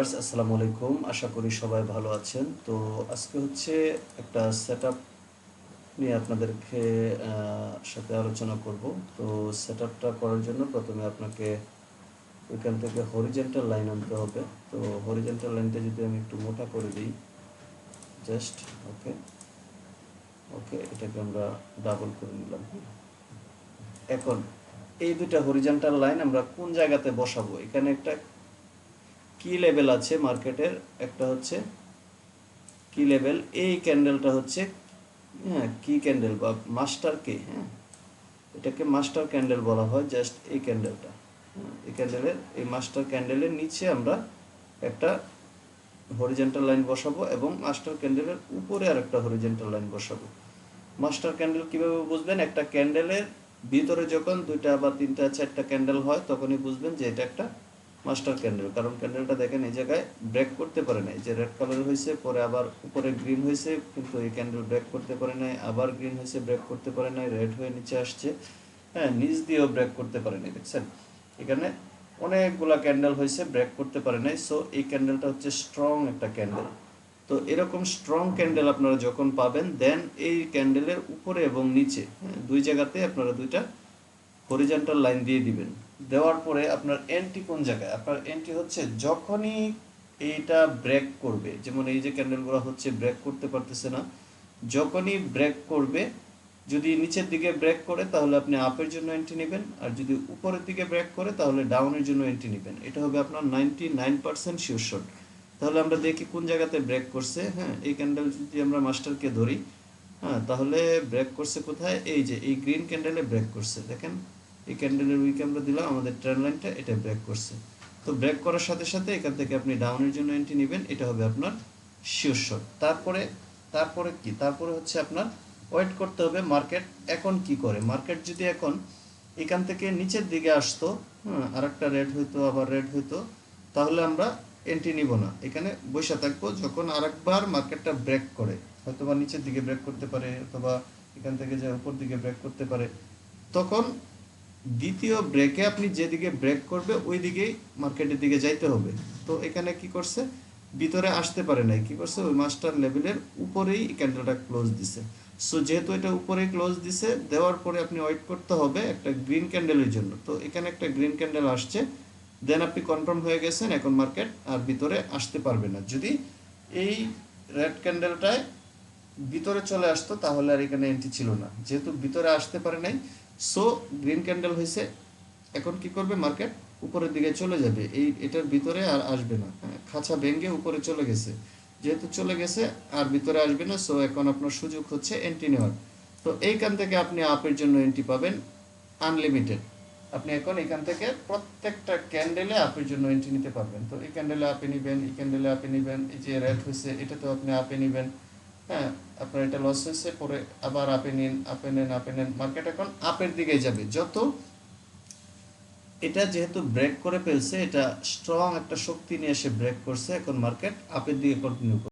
আসসালামু আলাইকুম, আশা করি সবাই ভালো আছেন। তো আজকে হচ্ছে একটা সেটআপ নিয়ে আপনাদেরকে সাথে আলোচনা করব। তো সেটআপটা করার জন্য প্রথমে আপনাকে ওইখান থেকে হরিজেন্টাল লাইন আনতে হবে। তো হরিজেন্টাল লাইনটা যদি আমি একটু মোটা করে দিই, জাস্ট ওকে ওকে এটাকে আমরা ডাবল করে নিলাম। এখন এই দুইটা হরিজেন্টাল লাইন আমরা কোন জায়গাতে বসাবো? এখানে একটা কি লেভেল আছে মার্কেটের, একটা হচ্ছে কি লেভেল, এই ক্যান্ডেলটা হচ্ছে কি ক্যান্ডেল বা মাস্টার কে, এটাকে মাস্টার ক্যান্ডেল বলা হয়। জাস্ট এই ক্যান্ডেলটা, এই ক্যান্ডেলের এই মাস্টার ক্যান্ডেলের নিচে আমরা একটা হরিজেন্টাল লাইন বসাবো এবং মাস্টার ক্যান্ডেলের উপরে আর একটা হরিজেন্টাল লাইন বসাবো। মাস্টার ক্যান্ডেল কিভাবে বুঝবেন? একটা ক্যান্ডেলের ভিতরে যখন দুইটা বা তিনটা চারটা ক্যান্ডেল হয় তখনই বুঝবেন যে এটা একটা মাস্টার ক্যান্ডেল। কারণ ক্যান্ডেলটা দেখেন এই জায়গায় ব্রেক করতে পারে নাই, যে রেড কালার হয়েছে, পরে আবার উপরে গ্রিন হয়েছে, কিন্তু এই ক্যান্ডেল ব্রেক করতে পারে নাই, আবার গ্রিন হয়েছে, ব্রেক করতে পারে নাই, রেড হয়ে নিচে আসছে, নিচ দিয়েও ব্রেক করতে পারে নাই। দেখছেন এখানে অনেকগুলা ক্যান্ডেল হয়েছে, ব্রেক করতে পারে নাই। সো এই ক্যান্ডেলটা হচ্ছে স্ট্রং একটা ক্যান্ডেল। তো এরকম স্ট্রং ক্যান্ডেল আপনারা যখন পাবেন, দেন এই ক্যান্ডেলের উপরে এবং নিচে দুই জায়গাতে আপনারা দুইটা হরিজন্টাল লাইন দিয়ে দিবেন। দেওয়ার পরে আপনার এন্ট্রি কোন জায়গায়? আপনার এন্ট্রি হচ্ছে যখনই এইটা ব্রেক করবে, যেমন এই যে ক্যান্ডেলগুলো হচ্ছে ব্রেক করতে পারতেছে না, যখনই ব্রেক করবে, যদি নিচের দিকে ব্রেক করে তাহলে আপনি আপের জন্য এন্ট্রি নেবেন, আর যদি উপরের দিকে ব্রেক করে তাহলে ডাউনের জন্য এন্ট্রি নেবেন। এটা হবে আপনার 99% শিওর শট। তাহলে আমরা দেখি কোন জায়গাতে ব্রেক করছে। এই ক্যান্ডেল যদি আমরা মাস্টারকে ধরি, তাহলে ব্রেক করছে কোথায়? এই যে এই গ্রিন ক্যান্ডেলে ব্রেক করছে, দেখেন এই ক্যান্ডেলের উইকে আমরা দিলাম আমাদের ট্রেন্ড লাইনটা, এটা ব্রেক করছে। তো ব্রেক করার সাথে সাথে এখান থেকে আপনি ডাউনের জন্য এন্ট্রি নেবেন, এটা হবে আপনার শিওর শট। তারপরে তারপরে কি? তারপরে হচ্ছে আপনার ওয়েট করতে হবে মার্কেট এখন কি করে। মার্কেট যদি এখন এখান থেকে নিচের দিকে আসতো, আর একটা রেড হইতো, আবার রেড হইতো, তাহলে আমরা এন্ট্রি নিব না, এখানে বসে থাকবো। যখন আরেকবার মার্কেটটা ব্রেক করে, হয়তো বা নিচের দিকে ব্রেক করতে পারে, অথবা এখান থেকে যে উপর দিকে ব্রেক করতে পারে, তখন দ্বিতীয় ব্রেকে আপনি যেদিকে ব্রেক করবে ওই দিকেই মার্কেটের দিকে যাইতে হবে। তো এখানে কি করছে? ভিতরে আসতে পারে নাই, কি করছে? ওই মাস্টার লেভেলের উপরেই ক্যান্ডেলটা ক্লোজ দিছে। সো যেহেতু এটা উপরে ক্লোজ দিছে, দেওয়ার পরে আপনি ওয়েট করতে হবে একটা গ্রিন ক্যান্ডেলের জন্য। তো এখানে একটা গ্রিন ক্যান্ডেল আসছে, দেন আপনি কনফার্ম হয়ে গেছেন, এখন মার্কেট আর ভিতরে আসতে পারবে না। যদি এই রেড ক্যান্ডেলটায় ভিতরে চলে আসতো তাহলে আর এখানে এন্ট্রি ছিল না, যেহেতু ভিতরে আসতে পারে নাই। সো গ্রিন ক্যান্ডেল হয়েছে, এখন কি করবে? মার্কেট উপরের দিকে চলে যাবে, এটার ভিতরে আর আসবে না। খাঁচা ভেঙে উপরে চলে গেছে, যেহেতু চলে গেছে আর ভিতরে আসবে না। সো এখন আপনার সুযোগ হচ্ছে এন্ট্রি নেওয়ার। তো এইখান থেকে আপনি আপের জন্য এন্ট্রি পাবেন আনলিমিটেড। আপনি এখন এখান থেকে প্রত্যেকটা ক্যান্ডেলে আপের জন্য এন্ট্রি নিতে পারবেন। তো এই ক্যান্ডেলে আপে নেবেন, এই ক্যান্ডেলে আপে নেবেন, এই যে রেড হয়েছে এটাতেও আপনি আপে নেবেন। আপনার এটা লস হয়েছে, পরে আবার আপে নিন, আপে নেন, আপে নেন। মার্কেট এখন আপের দিকে যাবে। যত এটা যেহেতু ব্রেক করে ফেলছে, এটা স্ট্রং একটা শক্তি নিয়ে এসে ব্রেক করছে, এখন মার্কেট আপের দিকে কন্টিনিউ করবে।